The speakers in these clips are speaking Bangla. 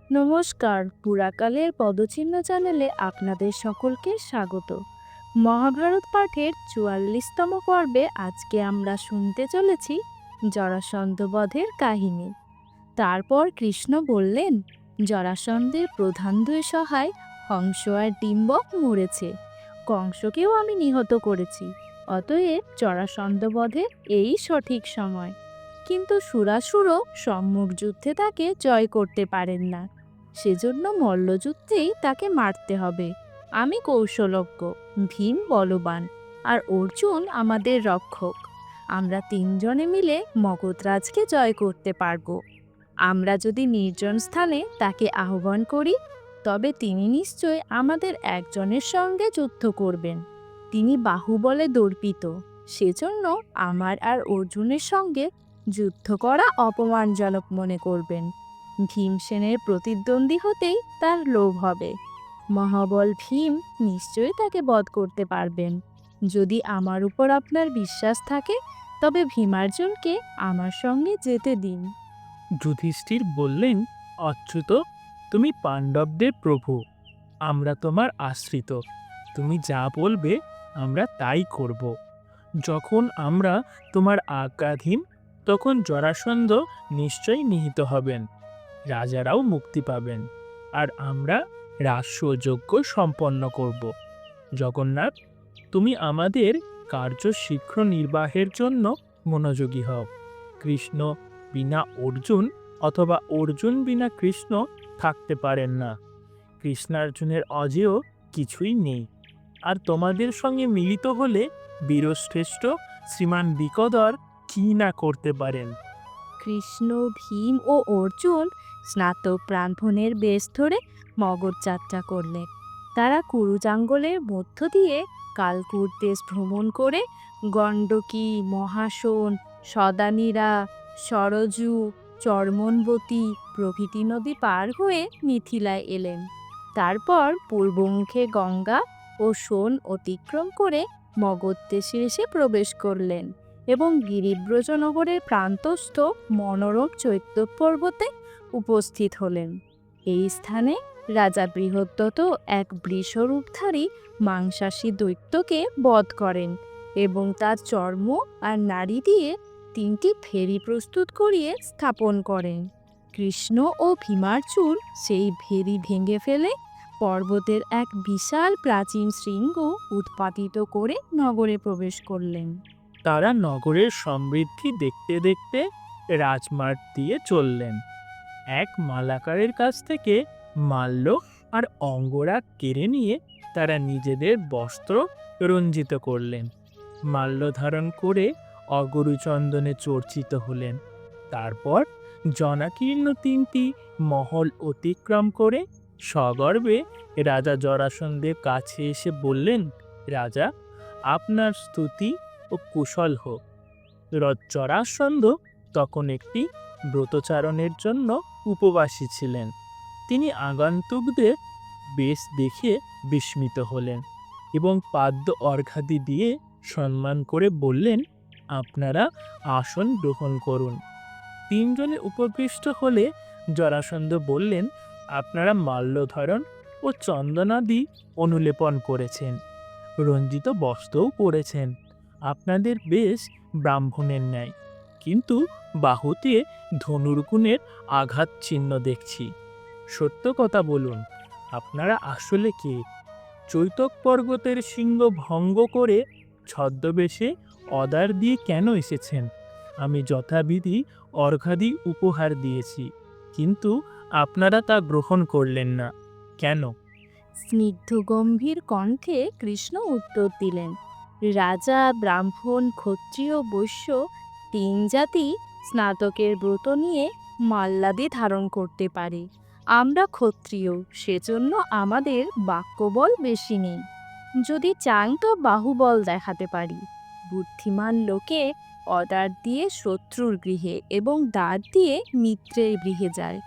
নমস্কার, পুরাকালের পদচিহ্ন চ্যানেলে আপনাদের সকলকে স্বাগত। মহাভারত পাঠের ৪৪তম পর্বে আজকে আমরা শুনতে চলেছি জরাসন্ধ বধের কাহিনী। তারপর কৃষ্ণ বললেন, জরাসন্ধের প্রধান দুই সহায় হংস আর ডিম্বক মরেছে, কংসকেও আমি নিহত করেছি, অতএব জরাসন্ধ বধে এই সঠিক সময়। কিন্তু সুরাসুরও সম্মুখ যুদ্ধে তাকে জয় করতে পারেন না, সেজন্য মল্লযুদ্ধেই তাকে মারতে হবে। আমি কৌশলজ্ঞ, ভীম বলবান, আর অর্জুন আমাদের রক্ষক। আমরা তিনজনে মিলে মগধরাজকে জয় করতে পারবো। আমরা যদি নির্জন স্থানে তাকে আহ্বান করি, তবে তিনি নিশ্চয় আমাদের একজনের সঙ্গে যুদ্ধ করবেন। তিনি বাহুবলে দর্পিত, সেজন্য আমার আর অর্জুনের সঙ্গে যুদ্ধ করা অপমানজনক মনে করবেন। ভীমসেনের প্রতিদ্বন্দ্বী হতেই তার লোভ হবে। মহাবল ভীম নিশ্চয়ই তাকে বধ করতে পারবেন। যদি আমার উপর আপনার বিশ্বাস থাকে, তবে ভীমার্জুনকে আমার সঙ্গে যেতে দিন। যুধিষ্ঠির বললেন, অচ্যুত, তুমি পাণ্ডবদের প্রভু, আমরা তোমার আশ্রিত। তুমি যা বলবে আমরা তাই করব। যখন আমরা তোমার আজ্ঞাধীন, তখন জরাসন্ধ নিশ্চয়ই নিহত হবেন, রাজারাও মুক্তি পাবেন, আর আমরা রাজসযজ্ঞ সম্পন্ন করব। জগন্নাথ, তুমি আমাদের কার্য শীঘ্র নির্বাহের জন্য মনোযোগী হও। কৃষ্ণ বিনা অর্জুন অথবা অর্জুন বিনা কৃষ্ণ থাকতে পারেন না। কৃষ্ণার্জুনের অজেয় কিছুই নেই। আর তোমাদের সঙ্গে মিলিত হলে বীরশ্রেষ্ঠ শ্রীমান বিকদর কি না করতে পারেন। কৃষ্ণ, ভীম ও অর্জুন স্নাতক প্রাণভনের বেশ ধরে মগধ যাত্রা করলেন। তারা কুরুজাঙ্গলের মধ্য দিয়ে কালকুট দেশ ভ্রমণ করে গণ্ডকী, মহাসন, সদানীরা, সরজু, চর্মনবতী প্রভৃতি নদী পার হয়ে মিথিলায় এলেন। তারপর পূর্বমুখে গঙ্গা ও সোন অতিক্রম করে মগধ দেশে এসে প্রবেশ করলেন এবং গিরিব্রজনগরের প্রান্তস্থ মনোরম চৈত্য পর্বতে উপস্থিত হলেন। এই স্থানে রাজা বৃহদ্রথ এক বৃষরূপধারী মাংসাশী দৈত্যকে বধ করেন এবং তার চর্ম আর নাড়ি দিয়ে 3টি ভেরি প্রস্তুত করিয়ে স্থাপন করেন। কৃষ্ণ ও ভীমার্জুন সেই ভেরি ভেঙে ফেলে পর্বতের এক বিশাল প্রাচীন শৃঙ্গ উৎপাটিত করে নগরে প্রবেশ করলেন। তারা নগরের সমৃদ্ধি দেখতে দেখতে রাজমার্গ দিয়ে চললেন। এক মালাকারের কাছ থেকে মাল্য আর অঙ্গরাগ কেড়ে নিয়ে তারা নিজেদের বস্ত্র রঞ্জিত করলেন। মাল্য ধারণ করে অগরুচন্দনে চর্চিত হলেন। তারপর জনাকীর্ণ 3টি মহল অতিক্রম করে সগর্বে রাজা জরাসন্ধের কাছে এসে বললেন, রাজা, আপনার স্তুতি ও কুশল হোক। জরাসন্ধ তখন একটি ব্রতচারণের জন্য উপবাসী ছিলেন। তিনি আগন্তুকদের বেশ দেখে বিস্মিত হলেন এবং পাদ্য অর্ঘ্যাদি দিয়ে সম্মান করে বললেন, আপনারা আসন গ্রহণ করুন। 3 জনে উপবিষ্ট হলে জরাসন্ধ বললেন, আপনারা মাল্যধরণ ও চন্দনাদি অনুলেপন করেছেন, রঞ্জিত বস্ত্রও পরেছেন। আপনাদের বেশ ব্রাহ্মণের ন্যায়, কিন্তু বাহুতে ধনুর্গুণের আঘাত চিহ্ন দেখছি। সত্য কথা বলুন, আপনারা আসলে কে? চৈতক পর্বতের সিংহ ভঙ্গ করে ছদ্মবেশে অদার দিয়ে কেন এসেছেন? আমি যথাবিধি অর্ঘ্যাদি উপহার দিয়েছি, কিন্তু আপনারা তা গ্রহণ করলেন না কেন? স্নিগ্ধ গম্ভীর কণ্ঠে কৃষ্ণ উত্তর দিলেন, রাজা, ব্রাহ্মণ, ক্ষত্রিয়, বৈশ্য 3 জাতি স্নাতকের ব্রত নিয়ে মাল্লাদি ধারণ করতে পারে। আমরা ক্ষত্রিয়, সেজন্য আমাদের বাক্যবল বেশি নেই। যদি চান তো বাহুবল দেখাতে পারি। বুদ্ধিমান লোকে অদার দিয়ে শত্রুর গৃহে এবং দাঁত দিয়ে মিত্রের গৃহে যায়।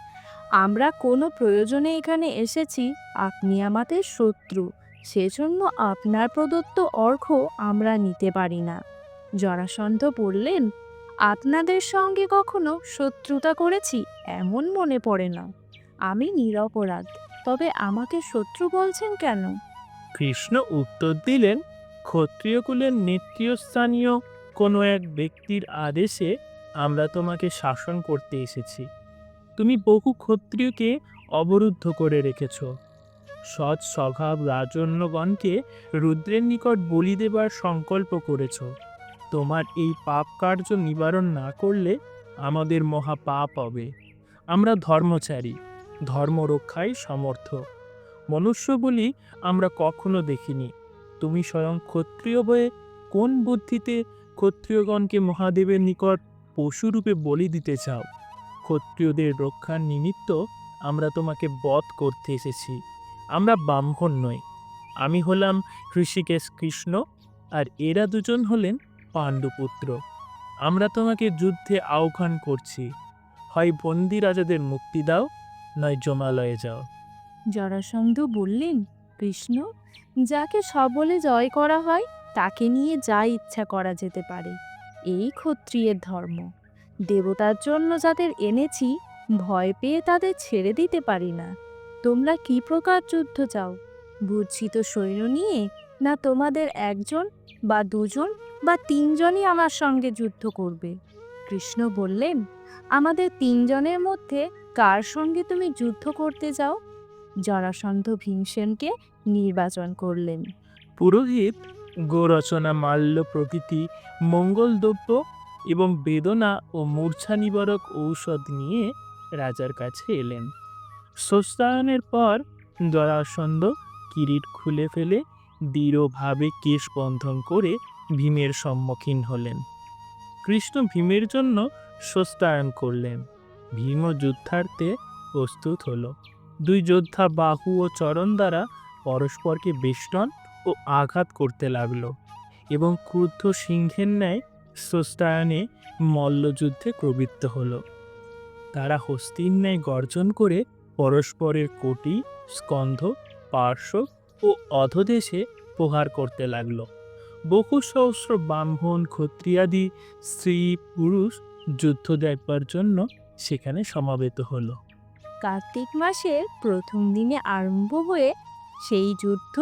আমরা কোনো প্রয়োজনে এখানে এসেছি, আপনি আমাদের শত্রু, সেজন্য আপনার প্রদত্ত অর্ঘ্য আমরা নিতে পারি না। জরাসন্ধ বললেন, আপনাদের সঙ্গে কখনো শত্রুতা করেছি এমন মনে পড়ে না। আমি নিরপরাধ, তবে আমাকে শত্রু বলছেন কেন? কৃষ্ণ উত্তর দিলেন, ক্ষত্রিয়কুলের নেতৃস্থানীয় কোনো এক ব্যক্তির আদেশে আমরা তোমাকে শাসন করতে এসেছি। তুমি বহু ক্ষত্রিয়কে অবরুদ্ধ করে রেখেছ। সৎ স্বভাব রাজন্যগণকে রুদ্রের নিকট বলি দেবার সংকল্প করেছ। তোমার এই পাপ কার্য নিবারণ না করলে আমাদের মহা পাপ হবে। আমরা ধর্মচারী, ধর্ম রক্ষায় সমর্থ। মনুষ্য বলি আমরা কখনো দেখিনি। তুমি স্বয়ং ক্ষত্রিয় হয়ে কোন বুদ্ধিতে ক্ষত্রিয়গণকে মহাদেবের নিকট পশুরূপে বলি দিতে চাও? ক্ষত্রিয়দের রক্ষার নিমিত্ত আমরা তোমাকে বধ করতে এসেছি। আমরা ব্রাহ্মণ নই। আমি হলাম ঋষিকেশ কৃষ্ণ, আর এরা দুজন হলেন পাণ্ডুপুত্র। আমরা তোমাকে যুদ্ধে আহ্বান করছি। হয় বন্দি রাজাদের মুক্তি দাও, নয় জমালয়ে যাও। জরাসন্ধ বললেন, কৃষ্ণ, যাকে সবলে জয় করা হয় তাকে নিয়ে যা ইচ্ছা করা যেতে পারে, এই ক্ষত্রিয়ের ধর্ম। দেবতার জন্য যাদের এনেছি, ভয় পেয়ে তাদের ছেড়ে দিতে পারি না। তোমরা কি প্রকার যুদ্ধ চাও? বুঝিত সৈন্য নিয়ে, না তোমাদের একজন বা দুজন বা তিনজনই আমার সঙ্গে যুদ্ধ করবে? কৃষ্ণ বললেন, আমাদের তিনজনের মধ্যে কার সঙ্গে তুমি যুদ্ধ করতে যাও? জরাসন্ধ ভীমসেনকে নির্বাচন করলেন। পুরোহিত গোরচনা, মাল্য প্রভৃতি মঙ্গলদ্রব্য এবং বেদনা ও মূর্ছা নিবারক ঔষধ নিয়ে রাজার কাছে এলেন। স্বস্তায়নের পর জরাসন্ধ কিরিট খুলে ফেলে দৃঢ়ভাবে কেশ বন্ধন করে ভীমের সম্মুখীন হলেন। কৃষ্ণ ভীমের জন্য স্বস্তায়ন করলেন। ভীমও যুদ্ধার্থে প্রস্তুত হল। দুই যোদ্ধা বাহু ও চরণ দ্বারা পরস্পরকে বেষ্টন ও আঘাত করতে লাগলো এবং ক্রুদ্ধ সিংহের ন্যায় স্বস্তায়নে মল্লযুদ্ধে প্রবৃত্ত হলো। তারা হস্তির ন্যায় গর্জন করে পরস্পরের কোটি, স্কন্ধ, পার্শ্ব ও অধদেশে প্রহার করতে লাগলো। বহু সহস্র ব্রাহ্মণ, ক্ষত্রিয়াদি স্ত্রী পুরুষ যুদ্ধ দেখবার জন্য সেখানে সমবেত হলো। কার্তিক মাসের প্রথম দিনে আরম্ভ হয়ে সেই যুদ্ধ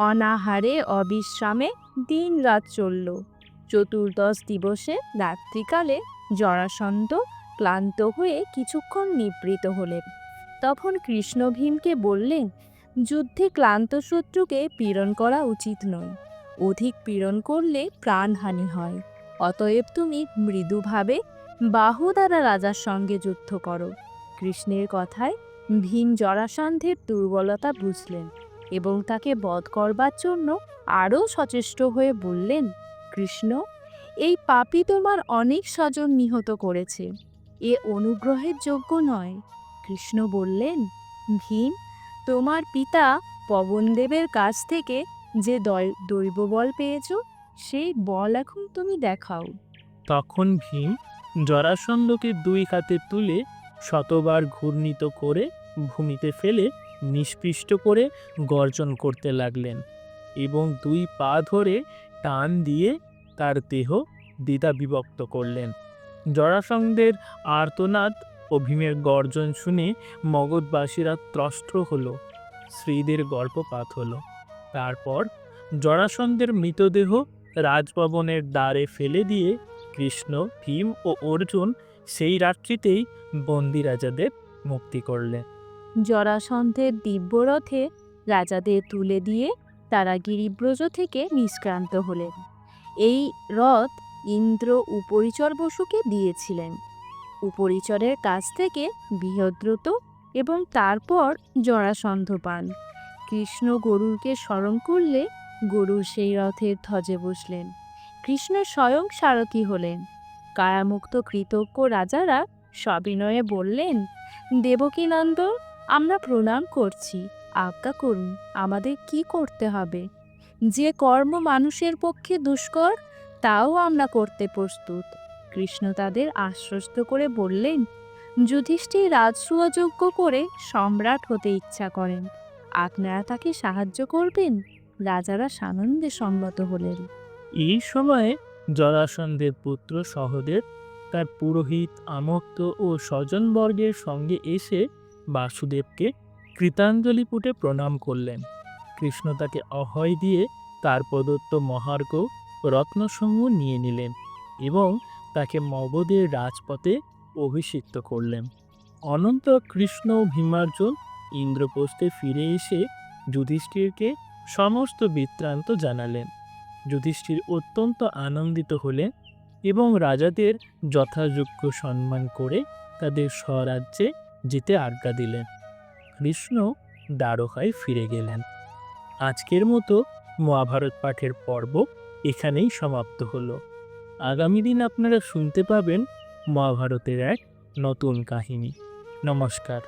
অনাহারে অবিশ্রামে দিন রাত চলল। চতুর্দশ দিবসে রাত্রিকালে জরাসন্ধ ক্লান্ত হয়ে কিছুক্ষণ নিবৃত হলেন। তখন কৃষ্ণ ভীমকে বললেন, যুদ্ধে ক্লান্ত শত্রুকে পীড়ন করা উচিত নয়। অধিক পীড়ন করলে প্রাণহানি হয়। অতএব তুমি মৃদুভাবে বাহু দ্বারা রাজার সঙ্গে যুদ্ধ করো। কৃষ্ণের কথায় ভীম জরাসন্ধের দুর্বলতা বুঝলেন এবং তাকে বধ করবার জন্য আরও সচেষ্ট হয়ে বললেন, কৃষ্ণ, এই পাপী তোমার অনেক স্বজন নিহত করেছে, এ অনুগ্রহের যোগ্য নয়। কৃষ্ণ বললেন, ভীম, তোমার পিতা পবনদেবের কাছ থেকে যে দৈববল পেয়েছ, সেই বল এখন তুমি দেখাও। তখন ভীম জরাসন্ধকে দুই হাতে তুলে শতবার ঘূর্ণিত করে ভূমিতে ফেলে নিষ্পিষ্ট করে গর্জন করতে লাগলেন এবং দুই পা ধরে টান দিয়ে তার দেহ দ্বিধা বিভক্ত করলেন। জরাসন্ধের আর্তনাদ ও ভীমের গর্জন শুনে মগধবাসীরা ত্রস্ত হলো। স্ত্রীদের গর্ভপাত হলো। তারপর জরাসন্ধের মৃতদেহ রাজভবনের দ্বারে ফেলে দিয়ে কৃষ্ণ, ভীম ও অর্জুন সেই রাত্রিতেই বন্দি রাজাদের মুক্তি করলেন। জরাসন্ধের দিব্যরথে রাজাদের তুলে দিয়ে তারা গিরিব্রজ থেকে নিষ্ক্রান্ত হলেন। এই রথ ইন্দ্র উপরিচর বসুকে দিয়েছিলেন। উপরিচরের কাছ থেকে বৃহদ্রত এবং তারপর জরাসন্ধ পান। কৃষ্ণ গরুরকে স্মরণ করলে গরুর সেই রথের ধ্বজে বসলেন। কৃষ্ণ স্বয়ং সারথি হলেন। কারামুক্ত কৃতজ্ঞ রাজারা সবিনয়ে বললেন, দেবকীনন্দন, আমরা প্রণাম করছি, আজ্ঞা করুন, আমাদের কি করতে হবে? যে কর্ম মানুষের পক্ষে দুষ্কর, তাও আমরা করতে প্রস্তুত। কৃষ্ণ তাদের আশ্বস্ত করে বললেন, যুধিষ্ঠির রাজসূয়যজ্ঞ করে সম্রাট হতে ইচ্ছা করেন, আপনারা তাকে সাহায্য করবেন? রাজারা সানন্দে সম্মত হলেন। এই সময়ে জরাসন্ধের পুত্র সহদেব তার পুরোহিত, আমক্ত ও স্বজনবর্গের সঙ্গে এসে বাসুদেবকে কৃতাঞ্জলি পুটে প্রণাম করলেন। কৃষ্ণ তাকে অভয় দিয়ে তার প্রদত্ত মহার্ঘ রত্নসমূহ নিয়ে নিলেন এবং তাকে মগধের রাজপথে অভিষিক্ত করলেন। অনন্তর কৃষ্ণ ও ভীমার্জুন ইন্দ্রপ্রস্থে ফিরে এসে যুধিষ্ঠিরকে সমস্ত বৃত্তান্ত জানালেন। যুধিষ্ঠির অত্যন্ত আনন্দিত হলেন এবং রাজাদের যথাযোগ্য সম্মান করে তাদের স্বরাজ্যে যেতে আজ্ঞা দিলেন। কৃষ্ণ দ্বারকায় ফিরে গেলেন। আজকের মতো মহাভারত পাঠের পর্ব এখানেই সমাপ্ত হলো। আগামী দিন আপনারা শুনতে পাবেন মহাভারতের এক নতুন কাহিনী। নমস্কার।